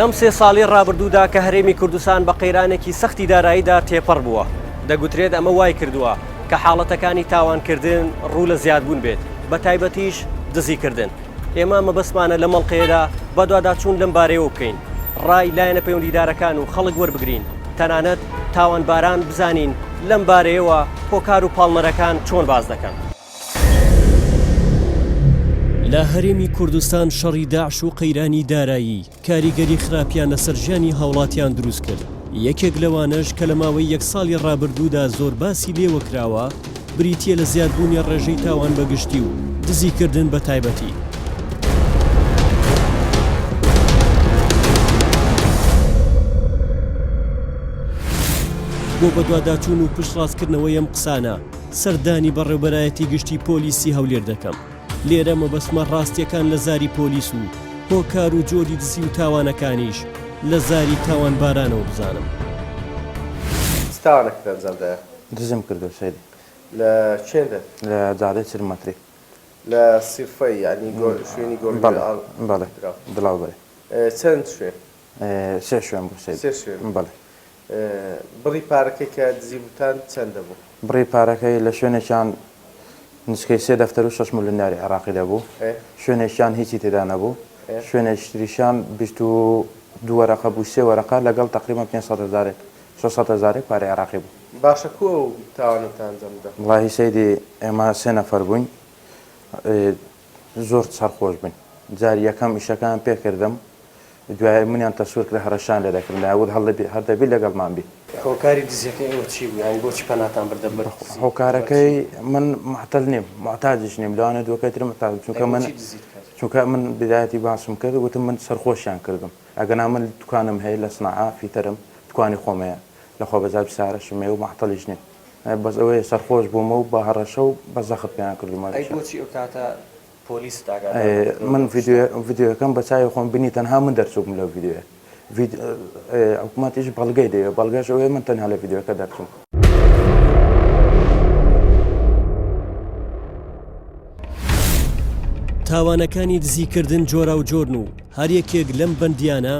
لەم سێ ساڵی ڕابردوودا کە هەرێمی کوردستان بە قەیرانێکی سەختی داراییدا تێپەڕ بووە دەگوترێت ئەمە وای کردووە کە حاڵەتەکانی تاوانکردن ڕوو لە زیادبوون بێت بە تایبەتیش دزیکردن. ئێمە مەبەستمانە لە مەڵقەیەدا بە دوواداچوون لەم بارەیەوە بکەین، ڕای لایەنە پەیوەندیدارەکان و خەڵک وەربگرین، تەنانەت تاوانباران بزانین لەم بارەیەوە هۆکار و پاڵنەرەکان چۆن باز دەکەن. لە هەرێمی کوردستان شەڕی داعش و قەیرانی دارایی کاریگەری خراپیان لەسەر ژیانی هاوڵاتیان دروست کرد. یەکێک لەوانەش کە لە ماوەی یەک ساڵی ڕابردوودا زۆر باسی لێوە کراوە بریتیە لە زیادبوونی ڕێژەی تاوان بەگشتی و دزیکردن بە تایبەتی. بۆ بەدواداچوون و پشتڕاستکردنەوەی ئەم قسانە سەردانی بەڕێوەبەرایەتی گشتی پۆلیسی هەولێر دەکەم. لێرە مەبەستمە ڕاستیەکان لە زاری پۆلیس و هۆکار و جۆری دزی و تاوانەکانیش لە زاری تاوانبارانەوە بزانم. تاوانێک دەنجامدایە دزم کردو سەیدی لە چێندە؟ لە جادەی چرمەتری لە سیرفەی یعنی شوێنی بەڵێ دڵاو بڵێ چەند شوێن؟ سێ شوێن بوو سەیدی. سێ شوێن بەڵێ. بڕی پارەکەی کە دزی بوتان چەندە بوو؟ بڕی پارەکەی لە شوێنێکیان نسکەی 3 دەفتەر و 6 ملیۆناری عێراقی دەبوو، شوێنێکیان هیچی تێدا نەبوو، شوێنێکتریشیان 22 وەرەقە بوو، 3 وەرەقە لەگەڵ تقریبا 500,000 600,000 پارەی عێراقی بوو. باشە کو ئەو تاوانتان ئەنجامدا؟ وڵاهی سەیدی ئێمە 3 نەفەر بووین، زۆر سەرخۆش بووین. جاری یەکەم ئیشەکان پێکردم، دوای منیان تەسوور کرد هەرەشان لێ دەکردن لەوت هەردەبی لەگەڵمان بی. هۆکاری دزیەکەی ئەوە چی بوو؟ یانی بۆچی پەناتان بردە بەر؟ هۆکارەکەی من معتەل نیم، معتادش نیم، لەوانێت دووەکەی ترم معتاد چونکە من بدایەتی باسم کرد وتم من سەرخۆشیان کردم. ئەگەنا من دوکانم هەیە لە سنعا فیتەرم، دوکانی خۆمەیە لە خۆبەزار سارەشمێ و معتەلیش نیم، بەس ئەوەیە سەرخۆش بوومە و بە هەڕەشە و بە زەخت پێیان کردومە. بۆچی ئەو کاتە پۆلیس داگا؟ من ڤیدیۆەکەم بە چای خۆم بینی تەنها من دەرچووم لەو ڤیدیۆە، حکوومەتیش بەڵگەی دەوێت، بەڵگەش ئەوەیە من تەنها لە ڤیدیۆەکە دەرچووم. تاوانەکانی دزیکردن جۆرا و جۆرن و هەر یەکێک لەم بەندیانە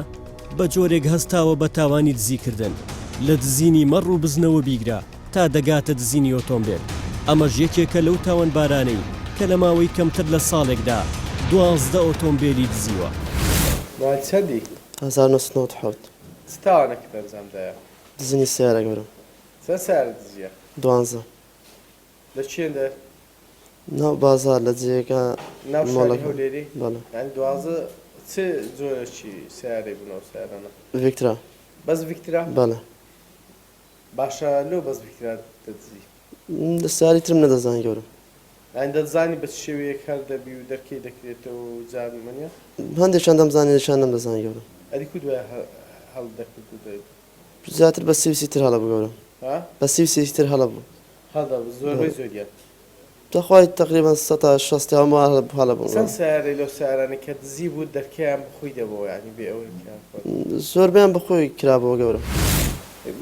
بە جۆرێک هەستاوە بە تاوانی دزیکردن لە دزینی مەڕ و بزنەوە بیگرا تا دەگاتە دزینی ئۆتۆمبیل. ئەمەش یەکێکە لەو تاوانبارانەی کە لە ماوەی کەمتر لە ساڵێکدا 12 ئۆتۆمبیلی دزیوە. چەندی؟ 1997 تاوانێکت ئەنجامدایە؟ دزنی سیارە گەورم. چەند سیارە دزیە؟ 12 لە چێندە؟ ناو بازار لە جێگە ناو شاری هەولێری؟ بەڵێ. یعنی 12 چ جۆرەکی سیارەی بوو ناو سیارانە؟ ڤیکترا. بەس ڤیکترا؟ بەڵێ. باشە لەو بەس ڤیکترا دەدزی؟ لە سیاری ترم نەدەزانی گەورم. یعنی دەزانی بە شێوەیەک هەر دەبی و دەرکەی دەکرێتەوە و جانمەنیە؟ هەندێکشان دەمزانی لەشان نەمدەزانی گەورم. ئەدی کو دوای هەڵ دەکرد و دەیت؟ زیاتر بە سیوسی تر هەڵە بوو گەورم. بە سیوسی تر هەڵە بوو. هەڵە بوو زۆربەی زۆریان؟ دەخوای تقریبا 160 هەڵە بوو. چەند سیارەی لەو سیارانە کە دزی بوو دەرکەیان بخۆی دەبەوە یعنی بێ ئەوەی زۆربیان بەخۆی کرابەوە گەورم.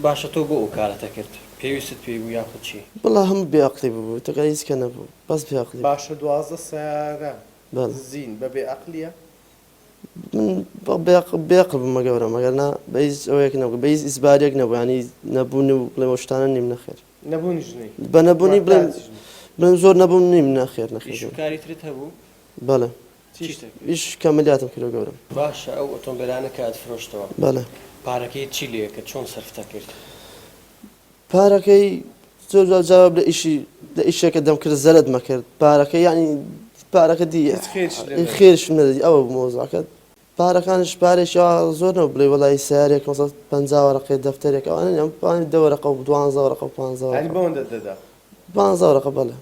باشە تۆ بۆ ئەو کارەتە کرد؟ پێویست پێی بوو یاخود چی؟ بەڵا هەموو بێعەقلی بوو، تۆ هیچ کە نەبوو، بەس بێعەقلی. باشە 12 سیارە دزین بە بێعەقلیە؟ من بێعەقل بوومە گەورم، ئەگەرنا بە هیچ ئەوەیەک نەبوو، بە هیچ ئیسبارێک نەبوو، ینی نەبوونی و بڵێمە شتانە نیم نەخێر. نەبوونی ژنەی؟ بە نەبوونی بڵێم زۆر نەبوون نیم نەخێر نەخێر. ئیشکاری ترت هەبوو؟ بەڵێ. ئیش کەمەلیاتم کرد گەورم. باشە ئەو ئۆتۆمبیلانە کە ئەتفرۆشتەوە بەڵێ پارەکەی چی لێ کە چۆن سەرفتە کرد؟ پارەکەی زۆر جواب لە ئیشێکە دەم کرد زەرت مەکرد، پارەکەی یعنی پارەکە دی خێرشم نەدەدی ئەوە مۆزاکەت. پارەکانش پارێکی زۆر نەبوو بڵێ وەڵای سیارێک 50 وەرەقەی دەفتەرێک ئەوانە ئەم 2 وەرەقە و 12 وەرەقە و 15 وەرەقە. یعنی بۆ دەدا؟ 15 وەرەقە بەڵێ.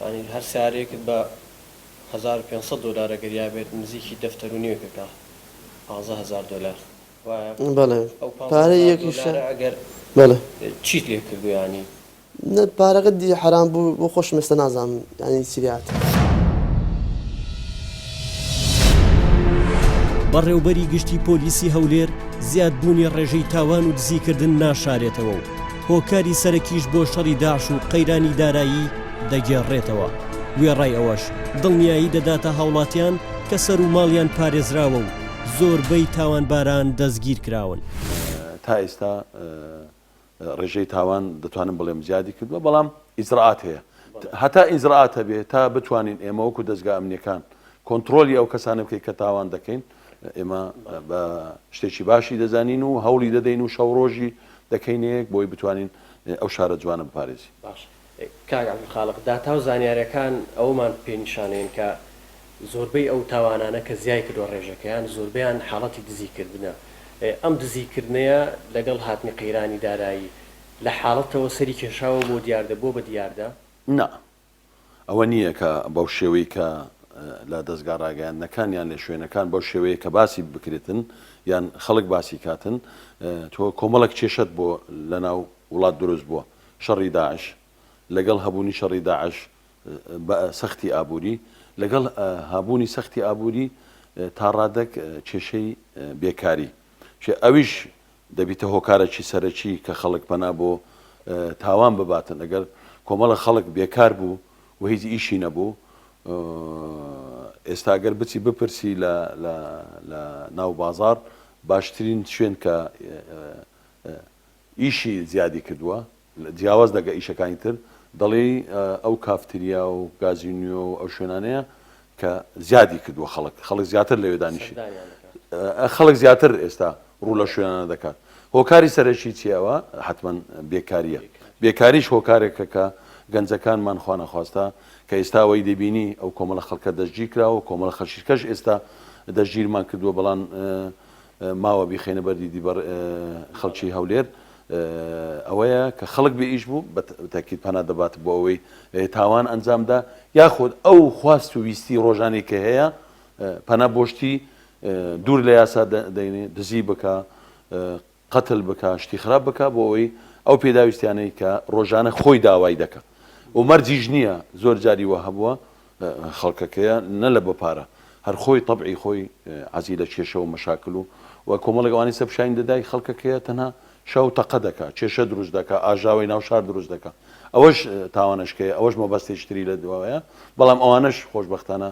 ینی هەر سیارێکت بە 1500 دلار ئەگەر بێت نزیکی دەفتەر و نیوەکەکە 15000 دلار. بەڵێ. پارەی یەکیشە ئەگەر بەڵێ چیت لێ کردو ینی؟ پارەکە دی حرام بوو بۆ خۆشم ئێستا نازانم ینی چیات. بەڕێوبەری گشتی پۆلیسی هەولێر زیادبوونی ڕێژەی تاوان و دزیکردن ناشارێتەوە و هۆکاری سەرەکیش بۆ شەڕی داعش و قەیرانی دارایی دەگێڕێتەوە. وێڕای ئەوەش دڵنیایی دەداتە هاوڵاتیان کە سەر و ماڵیان پارێزراوە و زۆربەی تاوانباران دەستگیر کراون. تا ئێستا ڕێژەی تاوان دەتوانم بڵێم زیادی کردووە بەڵام ئیزرعات هەیە هەتا ئیزرعات هەبێ تا بتوانین ئێمە وەکو دەستگا ئەمنیەکان کۆنتترۆلی ئەو کەسانە بکەین کە تاوان دەکەین ئێمە بە شتێکی باشی دەزانین و هەوڵی دەدەین و شەو ڕۆژی دەکەینەیەک بۆی بتوانین ئەو شارە جوانە بپارێزی. باش کاگا خاڵق داتا و زانیاریەکان ئەومان پێنیشانەیەن کە زۆربەی ئەو تاوانانە کە زیای کردو ڕێژەکەیان زۆربیان حاڵەتی دزیکردنە. ئەم دزیکردنەیە لەگەڵ هاتنی قەیرانی دارایی لە حاڵەتەوە سەری کێشاوە بۆ دیاردە بۆ بە دیاردە؟ نا ئەوە نییە کە بەو شێوەی کە لە دەستگا ڕاگەیاندنەکانیان لە شوێنەکان بەو شێوەیە کە باسی بکرێتن یان خەڵک باسی کاتن تۆ کۆمەڵک کێشت بۆ لە ناو وڵات دروست بووە شەڕی داعش لەگەڵ هەبوونی شەڕی داعش سەختی ئابووری لەگەڵ هابوونی سەختی ئابووری تا ڕادەک کێشەی بێکاری ئەویش دەبیتە هۆکارێکی سەرەکی کە خەڵک پەنا بۆ تاوان بباتن ئەگەر کۆمەڵە خەڵک بێکار بوو و هیچ ئیشی نەبوو ئێستا ئەگەر بچی بپرسی لە ناو بازار باشترین شوێن کە ئیشی زیادی کردووە جیاواز دەگە ئیشەکانی تر دەڵێ ئەو کافتریا و گازینیۆ و ئەو شوێنانەیە کە زیادی کردووە خەڵک زیاتر لەوێ دانیشی خەڵک زیاتر ئێستا ڕوو لە شوێنانە دەکات هۆکاری سەرەکی چیەوە حتمما بێکاریە بێکاریش هۆکارێکە کە گەنجەکانمان خوا نەخواستە کە ئێستاەوەی دەبینی ئەو کۆمەڵە خەڵکە دەستگیر کراوە کۆمەڵە خەشیکەش ئێستا دەستگیرمان کردووە بەڵام ماوە بیخێنە بەردی دیبەر خەڵکی هەولێر ئەوەیە کە خەڵک بێ ئیش بوو بە تاکید پەنا دەبات بۆ ئەوەی تاوان ئەنجامدا یاخود ئەو خواست و ویستی ڕۆژانێک کە هەیە پەنا بۆشتی دوور لە یاسا دەینێ دزی بکە قەتل بکە شتی خراپ بکە بۆ ئەوەی ئەو پێداویستیانەی کە ڕۆژانە خۆی داوای دەکە و مەرجیش نییە زۆر جاری وە هەبووە خەڵکەکەیە نە لە بەپارە هەر خۆی تەبعی خۆی عەزی لە کێشە و مەشاکل و کۆمەڵێک ئەوانەی سەرپشانی دەدای خەڵکەکەیە تەنها شەو تەقە دەکە کێشە دروست دەکە ئاژاوی ناو شار دروست دەکە ئەوەش تاوانشکەیە ئەوەش مەبەستێکتری لە دوایە بەڵام ئەوانش خۆشبەختانە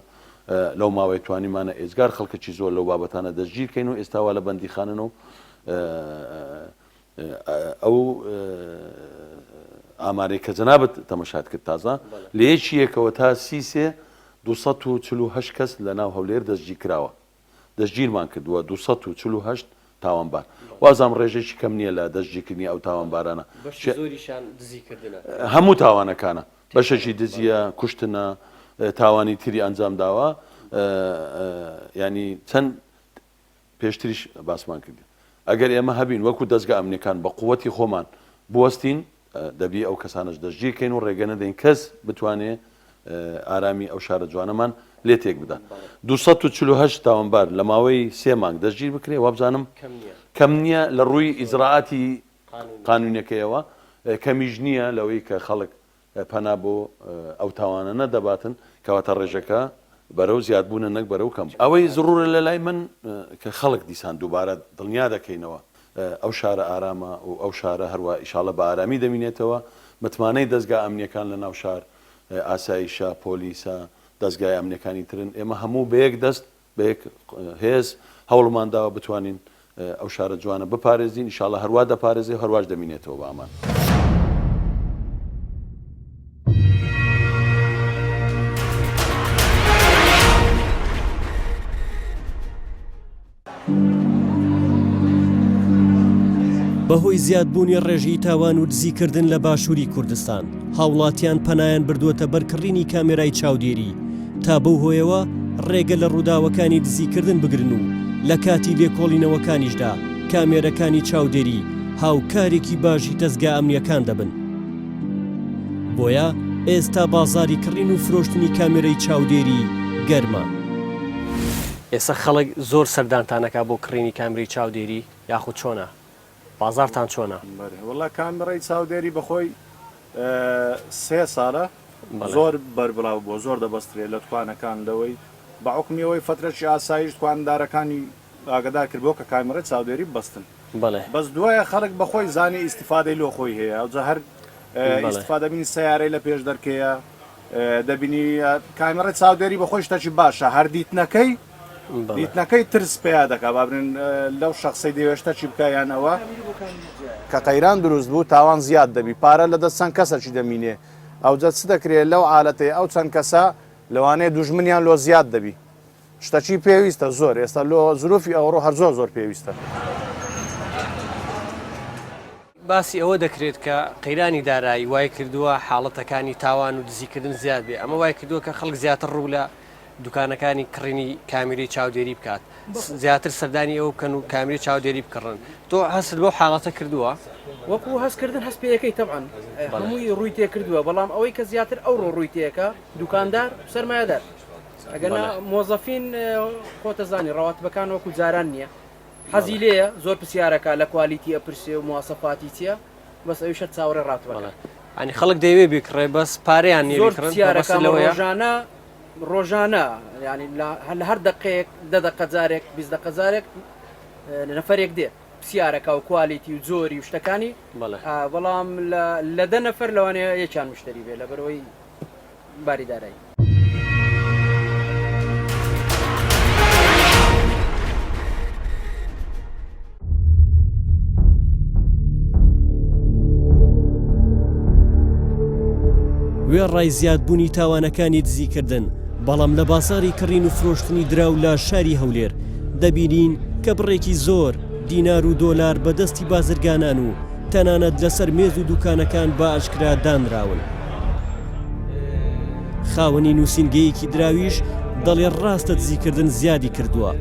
لەو ماوەی توانیمانە ئێزگار خەڵکەکی زۆر لەو بابەتانە دەستگیرکەین و ئێستاوا لە بەندیخانن و ئەو ئامارەی کە جەنابەت تەمەشات کرد تازە لە یەکی یەکەوە تا 248 کەس لە ناو هەولێر دەستگیر کراوە دەستگیرمان کردووە 248 تاوانبار وازام ڕێژێکی کەم نییە لە دەستگیرکردنی ئەو تاوانبارانە هەموو تاوانەکانە بەشەکی دزیە کوشتنە تاوانی تری ئەنجام داوە ینی چەند پێشتریش باسمان کردی ئەگەر ئێمە هەبین وەکو دەستگا ئەمنیەکان بە قووەتی خۆمان بوەستین دەبی ئەو کەسانش دەستگیرکەین و ڕێگە نەدەین کەس بتوانێت ئارامی ئەو شارە جوانەمان لێ تێک بدات 248 تاوانبار لە ماوەی 3 مانگ دەستگیر بکرێ وابزانم کەم نییە لە ڕووی ئیزراعاتی قانونیەکەیەوە کەمیژ نییە لەوەی کە خەڵک پەنا بۆ ئەو تاوانە نەدەباتن کەواتە ڕێژەکە بەرەو زیادبوونە نەک بەرەو کەم ئەوەی زڕورە لە لای من کە خەڵک دیسان دووبارە دڵنیا دەکەینەوە ئەو شارە ئارامە و ئەو شارە هەروە ئیشاڵە بە ئارامی دەمینێتەوە متمانەی دەستگا ئەمنیەکان لە ناو شار ئاسایشە پۆلیسە دەستگای ئەمنیەکانی ترن ئێمە هەموو بەیەک دەست بە یەک هێز هەوڵمانداوە بتوانین ئەو شارە جوانە بپارێزین ئیشاڵە هەروە دەپارێزێ هەرواش دەمینێتەوە بە ئامان. بەهۆی زیادبوونی ڕێژی تاوان و دزیکردن لە باشووری کوردستان هاوڵاتیان پەنایان بردووەتە بەرکڕینی کامێرای چاودێری تا بەو هۆیەوە ڕێگە لە ڕووداوەکانی دزیکردن بگرن و لە کاتی لێکۆڵینەوەکانیشدا کامێرەکانی چاودێری هاوکارێکی باشی دەستگا ئەمنیەکان دەبن. بۆیە ئێستا بازاری کڕین و فرۆشتنی کامێرەی چاودێری گەرمە. ئێستا خەڵک زۆر سەردانتانەکە بۆ کڕینی کامێرەی چاودێری یاخود چۆنە؟ بازارتان چۆنە؟ وڵا کامێرەی چاودێری بەخۆی 3 ساڵە زۆر بەربڵاو بۆ زۆر دەبەسترێت لە توانەکان لەوەی بەعوکمیەوەی فترەی ئاسایش توانندارەکانی ئاگدار کردبوو کە کامێرە چاودێری بەستن بەس دوایە خەڵک بەخۆی زانی ئیسیفادەی لۆ خۆی هەیە ئەوجا هەر ئیسیفادەبینی سیارەی لە پێش دەرکەیە دەبینی کامێرە چاودێری بەخۆی شتێکی باشە هەر دیتنەکەی دیتنەکەی ترس پێیا دەکا بابرن لەو شخصی دەوێشتە چی بکایانەوە کە قەیران دروست بوو تاوان زیاد دەبی پارە لە دەست چەند کەسەکی دەمینێ ئەو جە چ دەکرێت لەو حالەتەیە ئەو چەند کەسە لەوانەیە دوژمنیان لۆ زیاد دەبی شتەچی پێویستە زۆر ئێستا لۆ زروفی ئەوڕۆ هەر زۆر پێویستە. باسی ئەوە دەکرێت کە قەیرانی دارایی وای کردووە حاڵەتەکانی تاوان و دزیکردن زیاد بێ ئەمە وای کردووە کە خەڵک زیاتر ڕوو لە دوکانەکانی کڕینی کامیری چاودێری بکات زیاتر سەردانی ئەوە بکەن و کامیری چاودێری بکڕن تۆ هەست بۆ حاڵەتە کردووە وەکو هەستکردن هەست پێیەکەی تەبعاً هەمووی ڕووی تێ کردووە بەڵام ئەوەی کە زیاتر ئەوڕۆ ڕووی تێەکە دوکاندار سەرمایهدار ئەگەنا مۆزەفین خۆتەزانی ڕەواتبەکان وەکو جاران نییە حەزی لێیە زۆر پرسیارەکە لە کوالیتی ئەپرسێ و مواسەفاتی چییە بەس ئەویشە چاوەڕێ ڕاتوەکە ئەنی خەڵک دەیوێ بکڕێ بەس پارەیان ڕۆژانە ینی لە هەر دقەیەک دەدەقە جارێک 20 دقە جارێک نەفرێک دێ پرسیارەکە و کوالیتی و زۆری و شتەکانی بەڵام لە 10 نەفەر لەوانەیە یەکیان مشتری بێ لە بەرەوەی باریدارایی. وێڕای زیادبوونی تاوانەکانی دزیکردن بەڵام لە بازاری کڕین و فرۆشتنی دراو لە شاری هەولێر دەبینین کە بڕێکی زۆر دینار و دۆلار بەدەستی بازرگانان و تەنانەت لەسەر مێز و دوکانەکان بە ئاشکرا دانراون. خاوەنی نووسینگەیەکی دراویش دەڵێ ڕاستە دزیکردن زیادی کردووە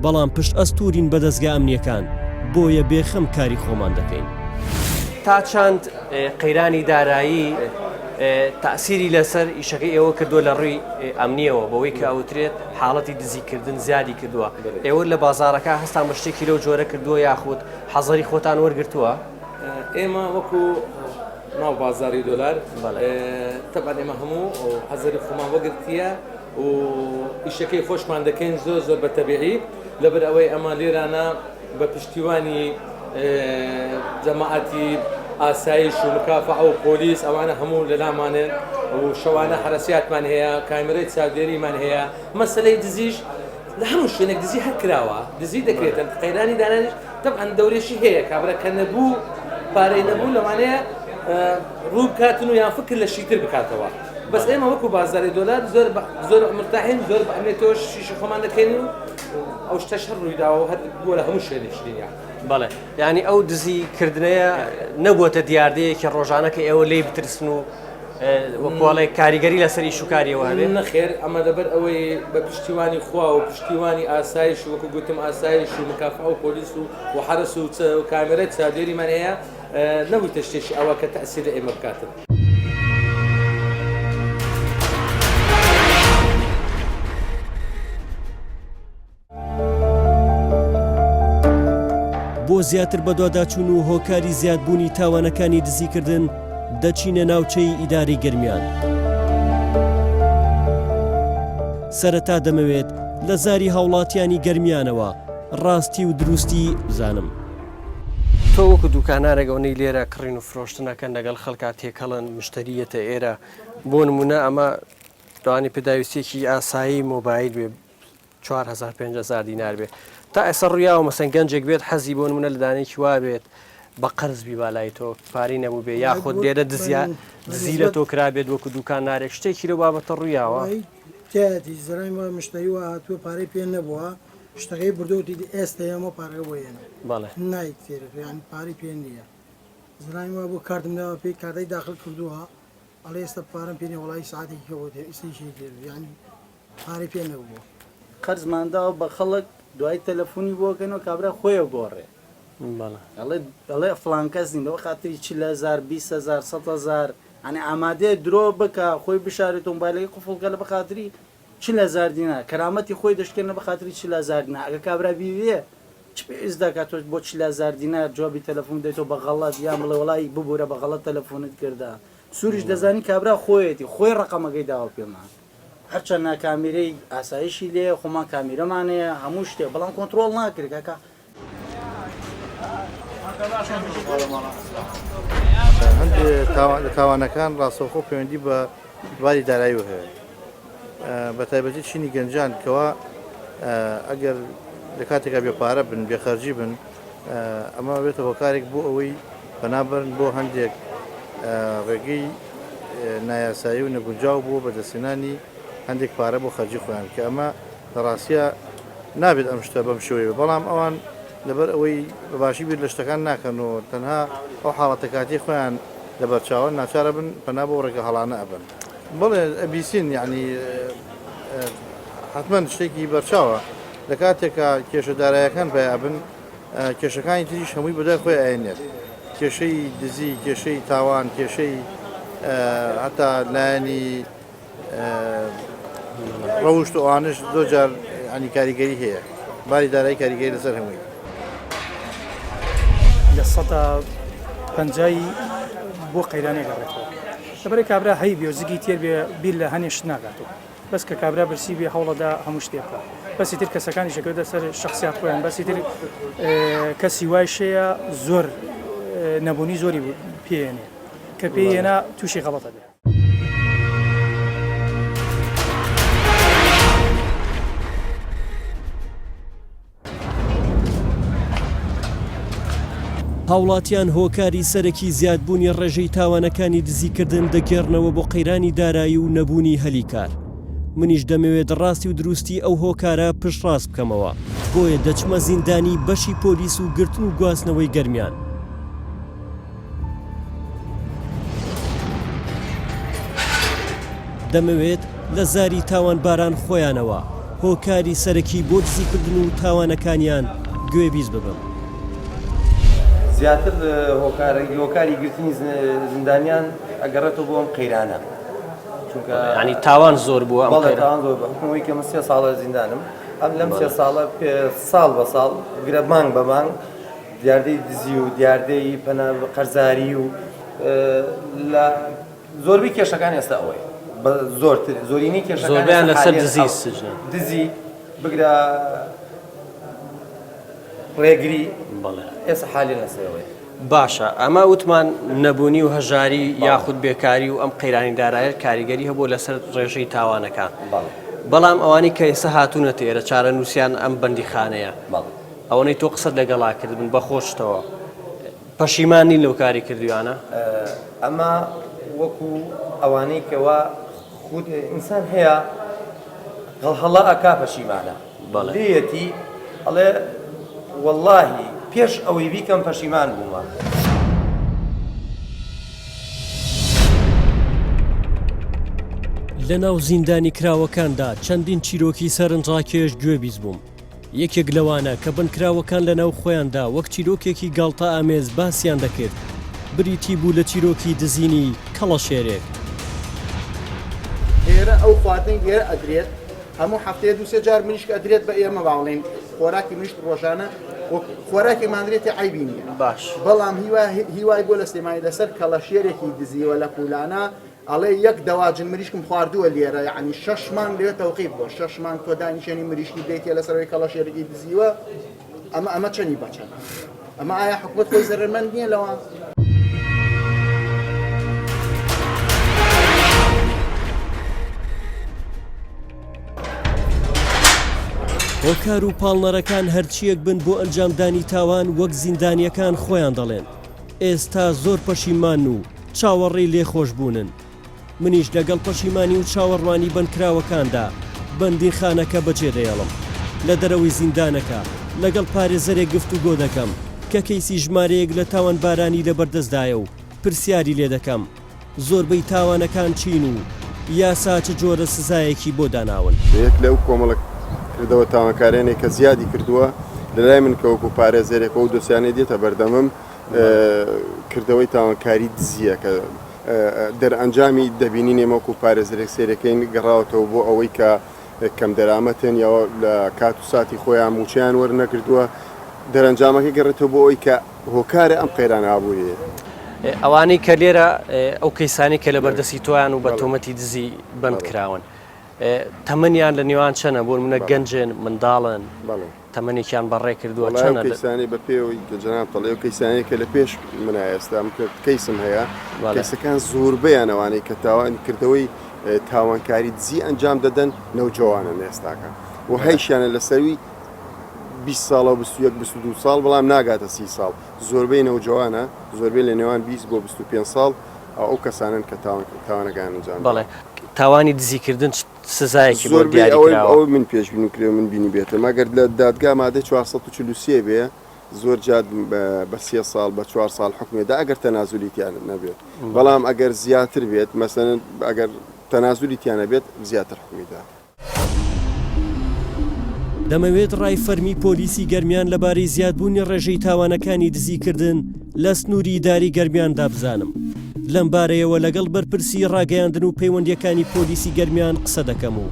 بەڵام پشت ئەستورین بەدەستگا ئەمنیەکان بۆیە بێخەم کاری خۆمان دەکەین. تا چەند قەیرانی دارایی تأسیری لەسەر ئیشەکەی ئێوە کردووە لە ڕووی ئەمنیەوە بەوەی کە ئەوترێت حاڵەتی دزیکردن زیادی کردووە ئێوە لە بازارەکە هەستا مشتێکی لەو جۆرە کردووە یاخود حەزەری خۆتان وەرگرتووە ئێمە وەکو ناو بازاری دۆلار تەبان ئێمە هەموو حەزەری خۆمان وەگرتیە و ئیشەکەی خۆشمان دەکەین زۆر بە تەبیعی لەبەر ئەوەی ئەمە لێرانە بە پشتیوانی جەماعەتی ئاسایش و مکافع و پۆلیس ئەوانە هەموو لەلامانێن و شەوانە حرەسیاتمان هەیە کامێرەی چاودێریمان هەیە مەسەلەی دزیش لە هەموو شوێنێک دزی هەر کراوە دزی دەکرێتن قەیرانی دانانیش تەبعاً دەورێشی هەیە کابرا کە نەبوو پارەی نەبوو لەوانەیە ڕوو بکاتن و یان فکر لە شیتر بکاتەوە بەس ئێمە وەکو بازاری دۆلار زۆر مرتاحین زۆر بە ئەمنێتەوە شیشە خۆمان دەکەین و ئەو شتەش هەر ڕوویداوە هەر بووە لە هەموو شوێنێک دنیا. بەڵێ ینی ئەو دزیکردنەیە نەبووەتە دیاردەیەکی ڕۆژانەکە ئێوە لێی بترسن و وەکوڵی کاریگەری لەسەری شوکاریەوە هەبێت نەخێر ئەمە لەبەر ئەوەی بە پشتیوانی خوا و پشتیوانی ئاسایش و وەکو گوتم ئاسایش و مکافع و پۆلیس و حرس و کامێرەی چاودێریمان هەیە نەبوویتە شتێکی ئەوە کە تەئسیر لە ئێمە بکاتن. بۆ زیاتر بەدواداچوون و هۆکاری زیادبوونی تاوانەکانی دزیکردن دەچینە ناوچەی ئیداری گەرمیان. سەرەتا دەمەوێت لە زاری هاوڵاتیانی گەرمیانەوە ڕاستی و دروستی بزانم. تۆ وەکو دوکانارێکەوەی لێرە کڕین و فرۆشتنەکەن لەگەڵ خەڵکات تێکەڵن مشتریەتە ئێرە بۆ نمونە ئەمە دوانی پێداویستێکی ئاسایی مۆبایل بێ 4,000-5,000 دینار بێ تا ئێستا ڕویاوە مەسەن گەنجێک بێت حەزی بۆ نمونە لە دانێکی وا بێت بە قەرزبی بالای تۆ پاری نەبوو بێ یاخۆ لێرە دزی لە تۆ کرا بێت وەکو دوکانارێک شتێکی لە بابەتە ڕویاوە تیاتی زرای ما مشتری وە هاتووە پارەی پێ نەبووە شتەکەی بردوتی ئێستا ئێمە پارەی وێنە بەڵێ نایک تێرەیان پارەی پێ نییە زرای ما بۆ کاردمنەوە پێی کارتەی داخل کردووە ئەڵێ ئێستا پارەم پێنی وڵی ساعتێکی کەوە ئیسیشی تێ ینی پارەی پێ نەبووە قەرزمانداوە بە خەڵک دوای تەلەفۆنی بۆکەنەوە کابرا خۆیە گۆڕێ ئەڵێ فلان کەس نینەوە خاتری 40,000 20,000 100,000 ئەنی ئامادەیە درۆ بکە خۆی بشارێت مۆبایلەکەی قوفڵکە لە بەخاتری 40,000 دینار کەرامەتی خۆی دەشکێنە بەخاتری 40,000 دینار ئەگە کابرا بیوێ چ پێویست دەکات تۆ بۆ 40,000 دینار جوابی تەلەفۆن دێتەوە بە غەڵەت یان بڵێ وڵی ببوورە بە غەڵەت تەلەفۆنت کردا سووریش دەزانی کابرا خۆیەتی خۆی ڕقەمەکەی داوە پێمان هەرچەند کامیرەی ئاسایشی لێ خۆمان کامیرەمانەیە هەموو شتێک بەڵام کۆنتترۆل ناکرد کاکە هەندێک تاوانەکان ڕاستەوخۆ پەیوەندی بە باری دارایی هەیە بە تایبەتی چینی گەنجان کەەوە ئەگەر لە کاتێکا بێپارە بن بێخەرجی بن ئەمە بێتە هۆکارێک بۆ ئەوەی بەنابرن بۆ هەندێک ڕێگەی نایاسایی و نەگونجاو بوو بەدەستێنانی هەندێک پارە بۆ خەرجی خۆیان کە ئەمە لە ڕاستیە نابێت ئەم شتە بەم شێوەیە بەڵام ئەوان لەبەر ئەوەی بەباشی بیر لە شتەکان ناکەن و تەنها ئەو حاڵەتە کاتی خۆیان لە بەرچاوە ناچارە بن پەنا بۆ ڕێگە هەڵانە ئەبن بڵێ ئەبیسین یعنی حتمما شتێکی بەرچاوە لە کاتێکە کێشەدارایەکان بەیابن کێشەکانی تریش هەمووی بەدای خۆی ئاێنێت کێشەی دزی کێشەی تاوان کێشەی هەتا لایەنی ڕەوشت و ئەوانش زۆر جار ینی کاریگەری هەیە باری دارایی کاریگەری لەسەر هەمووی لە سەدا پەنجایی بۆ قەیرانێ گەڕێتەوە لەبەرەی کابرا هەی بێزگی تێر بێ بیر لە هەنێشت ناگاتەوە بەس کە کابرا برسی بێ هەوڵەدا هەموو شتێ بکات بەسی تر کەسەکانی شەکەوتە سەر شخصیات خۆیان بەسی تر کەسی وای شەیە زۆر نەبوونی زۆری پێێنێ کە پێێنا تووشی غەڵەتە بێ هاوڵاتیان هۆکاری سەرەکی زیادبوونی ڕێژەی تاوانەکانی دزیکردن دەگەڕنەوە بۆ قەیرانی دارایی و نەبوونی هەلیکار منیش دەمەوێت ڕاستی و دروستی ئەو هۆکارە پشتڕاست بکەمەوە بۆیە دەچمە زیندانی بەشی پۆلیس و گرتن و گواستنەوەی گەرمیان دەمەوێت لە زاری تاوانباران خۆیانەوە هۆکاری سەرەکی بۆ دزیکردن و تاوانەکانیان گوێبیست ببن زیاتر هۆکاری گرتنی زیندانیان ئەگەڕێتەوە بۆ ئەم قەیرانە چونکە ینی تاوان زۆر بووە تاوان زۆر حکومەوەی کە من 3 ساڵە زیندانم ئەم لەم 3 ساڵە ساڵ بە ساڵ گرە مانگ بە مانگ دیاردەی دزی و دیاردەی پەنا قەرزاری و لە زۆربەی کێشەکان ئێستا ئەوەیە بە زۆرتر زۆرینەی کێشەکان زۆربیان لەسەر دزی سجن دزی بگرە ڕێگری ئێستا حالی لەسەرەوەی باشە ئەمە وتمان نەبوونی و هەژاری یاخود بێکاری و ئەم قەیرانی دارایە کاریگەری هەبوو لەسەر ڕێژەی تاوانەکان بەڵام ئەوانی کە ئێستا هاتوونەتە ئێرە چارە نووسیان ئەم بەندیخانەیە ئەوەی تۆ قسەت لەگەڵا کردبن بەخۆشتەوە پەشیمانی لەو کاری کردویانە ئەمە وەکو ئەوانەی کەوا خود ئینسان هەیە هەڵا ئەکا پەشیمانە لێیەتی ئەڵێ واللهی پێش ئەوەی بیکەم پەشیمان بوومە لە ناو زیندانی کراوەکاندا چەندین چیرۆکی سەرنجڕاکێش گوێبیست بووم یەکێک لەوانە کە بنکراوەکان لە ناو خۆیاندا وەک چیرۆکێکی گاڵتە ئامێز باسییان دەکرد بریتی بوو لە چیرۆکی دزینی کەڵەشێرێک ئێرە ئەو خواتەی ئێرە ئەدرێت هەموو هەفتەیە 2-3 جار منیش کە ئەدرێت بە ئێمە باڵێن خۆراکی منیشت ڕۆژانە خۆراکی مادرێتی عیبی نییە باش بەڵام هیوای بۆ لە سلێمانی لەسەر کەڵەشێرێکی دزیوە لە پولانە ئەڵێ یەک دەواجن مریشکم خواردووە لێرە یعنی 6 مانگ لێ تەوقیف بۆ 6 مانگ تۆ دانیشێنی مریشکی بێتێ لەسەرەوەی کەڵەشێرێکی دزیوە ئەمە چەنی بەچەند ئەمە ئایا حکومەت خۆی زەرمەند نییە لەوە هۆکار و پاڵنەرەکان هەرچیەک بن بۆ ئەنجامدانی تاوان وەک زیندانیەکان خۆیان دەڵێن ئێستا زۆر پەشیمان و چاوەڕێی لێخۆشبوونن منیش لەگەڵ پەشیمانی و چاوەڕوانی بنکراوەکاندا بەندیخانەکە بەجێ دەیەڵم لە دەرەوەی زیندانەکە لەگەڵ پارێزەرێک گفتوگۆ دەکەم کە کەیسی ژمارەیەک لە تاوانبارانی لەبەردەستدایە و پرسیاری لێ دەکەم زۆربەی تاوانەکان چین و یاسا چ جۆرە سزایەکی بۆ داناون یەک لەو کۆمەڵە کردەوە تاوانکارێنێک کە زیادی کردووە لەلای من کەوەکو پارێزەرێک و دۆسیانەی دێتە بەردەمم کردەوەی تاوانکاری دزیە کە دەرئەنجامی دەبینی نێمەکو پارێزەرێک سێرەکەین گەڕاوەتەوە بۆ ئەوەی کە کەم دەرامەتن یا لە کات و ساتی خۆیان موچیان وەرنەکردووە دەرەنجامەکەی گەڕێتەوە بۆ ئەوەی کە هۆکارە ئەم قەیرانە ئابوووریە ئەوانەی کە لێرە ئەو کەیسانی کە لە بەردەستی تۆیان و بە تۆمەتی دزی بند کراون تەمەنیان لە نێوان چەنە بۆ منە گەنجن منداڵن تەمەنێکیان بەڕێ کردووە چەنە کەیسانی بە پێوەی جەناب تەڵێ و کەیسانەیە کە لە پێش منە ئێستا کەیسم هەیە کەیسەکان زۆربەیان ئەوانەی کە تاوان کردەوەی تاوانکاری دزی ئەنجام دەدەن نەوجەوانن ئێستاکە و هەیشیانە لەسەروی 20 ساڵە 21 22 ساڵ بەڵام ناگاتە 30 ساڵ زۆربەی نەوجوانە زۆربەی لە نێوان 20 بۆ 25 ساڵ ئەو کەسانن کە تاوانەکان ئەنجام بەڵێ تاوانی دزیکردن سزایەکی بۆ زۆربەی دیاریکراوە ئەوەی من پێشبینی کرێ من بینی بێتە مەگەر لە دادگا مادەی 443 بێ زۆر جات بە 3 ساڵ بە 4 ساڵ حکمێدا ئەگەر تەنازولیتیان نەبێت بەڵام ئەگەر زیاتر بێت مەسەن ئەگەر تەنازولیتیانە بێت زیاتر حکمیدا دەمەوێت ڕای فەرمی پۆلیسی گەرمیان لەبارەی زیادبوونی ڕێژەی تاوانەکانی دزیکردن لە سنووری داری گەرمیاندا بزانم لەم بارەیەوە لەگەڵ بەرپرسی ڕاگەیاندن و پەیوەندیەکانی پۆلیسی گەرمیان قسە دەکەم و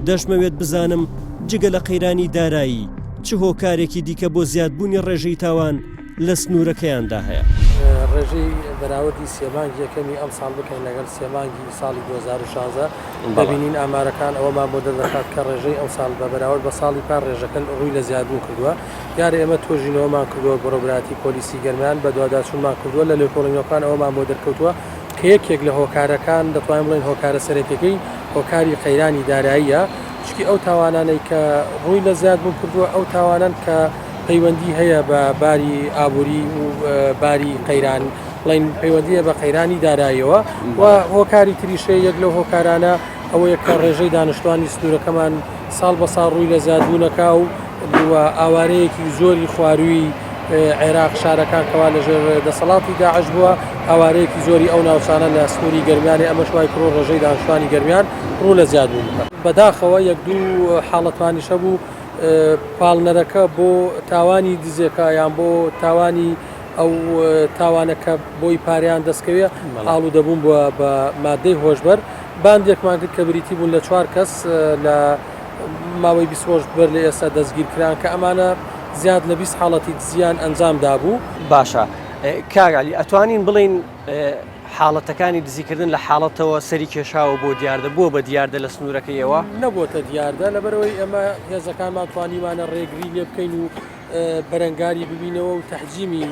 دەشمەوێت بزانم جگە لە قەیرانی دارایی چ هۆکارێکی دیکە بۆ زیادبوونی ڕێژەی تاوان لە سنوورەکەیاندا هەیە ڕێژەی بەراوردی سێمانگی یەکەمی ئەم ساڵ بکەین لەگەڵ سێمانگی ساڵی 2016 دەبینین ئامارەکان ئەوەمان بۆ دەدەخات کە ڕێژەی ئەم ساڵ بە بەراورد بە ساڵی پار ڕێژەکەن ڕووی لە زیادبوون کردووە دیارە ئێمە تۆژینەوەمان کردووە بۆ ڕۆبراتی پۆلیسی گەرمیان بە دوواداچوونمان کردووە لە لێکۆڵینەوەکان ئەوەمان بۆ دەرکەوتووە کە یەکێک لە هۆکارەکان دەتوانین بڵێن هۆکارە سەرەکیەکەی هۆکاری قەیرانی داراییە چکی ئەو تاوانانەی کە ڕووی لە زیادبوون کردووە ئەو تاوانان کە پەیوەندی هەیە بە باری ئابووری و باری قەیران بڵین پەیوەندیە بە قەیرانی داراییەوە و هۆکاری تریشەیە یەک لەو هۆکارانە ئەوەیە کە ڕێژەی دانیشتوانی سنوورەکەمان ساڵ بە ساڵ ڕووی لە زیادبوونەکە و ئاوارەیەکی زۆری خواروی عێراق شارەکان کەوا لەژێر دەسەڵاتی داعش بووە ئاوارەیەکی زۆری ئەو ناوچانە لە سنووری گەرمیانی ئەمە شوای کڕۆ ڕێژەی دانیشتوانی گەرمیان ڕوو لە زیادبوون بەداخەوە یەک دوو حاڵەتمانیشە بوو پاڵنەرەکە بۆ تاوانی دزێکە یان بۆ تاوانی ئەو تاوانەکە بۆی پاریان دەستکەوێ ئاڵو دەبوون بە مادەی هۆشبەر باندێکمان کرد کە بریتی بوون لە 4 کەس لە ماوەی 20 ڕۆژ بەر لە ئێستا دەستگیرکران کە ئەمانە زیاد لە 20 حاڵەتی دزیان ئەنجامدا بوو باشە کاگالی ئەتوانین بڵین حاڵەتەکانی دزیکردن لە حاڵەتەوە سەری کێشاوە بۆ دیاردە بۆ بە دیاردە لە سنوورەکەیەوە نەبووتە دیاردە لەبەرەوەی ئەمە هێزەکانمان توانیوانە ڕێگری لێ بکەین و بەرەنگاری ببینەوە و تەحجیمی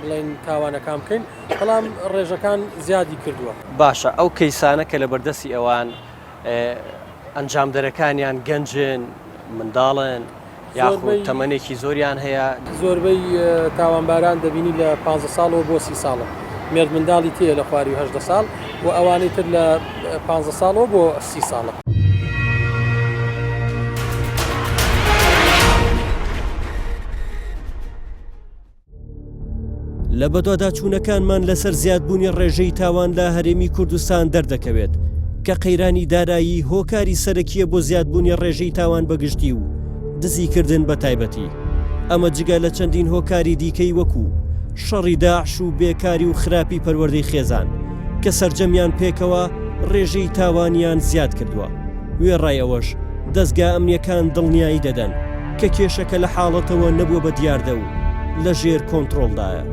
بڵێن تاوانەکان بکەین بەڵام ڕێژەکان زیادی کردووە باشە ئەو کەیسانە کە لە بەردەستی ئەوان ئەنجامدەرەکانیان گەنجن منداڵن یاخود تەمەنێکی زۆریان هەیە زۆربەی تاوانباران دەبینی لە 15 ساڵەوە بۆ 30 ساڵە مێرد منداڵی تێ لە خواری 18 ساڵ و ئەوانەی تر لە 15 ساڵەوە بۆ 30 ساڵە لە بەدواداچوونەکانمان لەسەر زیادبوونی ڕێژەی تاوان لە هەرێمی کوردستان دەردەکەوێت کە قەیرانی دارایی هۆکاری سەرەکیە بۆ زیادبوونی ڕێژەی تاوان بەگشتی و دزیکردن بە تایبەتی ئەمە جگە لە چەندین هۆکاری دیکەی وەکو شەڕی داعش و بێکاری و خراپی پەروەردەی خێزان کە سەرجەمیان پێکەوە ڕێژەی تاوانیان زیاد کردووە وێڕای ئەوەش دەستگا ئەمنیەکان دڵنیایی دەدەن کە کێشەکە لە حاڵەتەوە نەبووە بە دیاردە و لە ژێر کۆنتڕۆڵدایە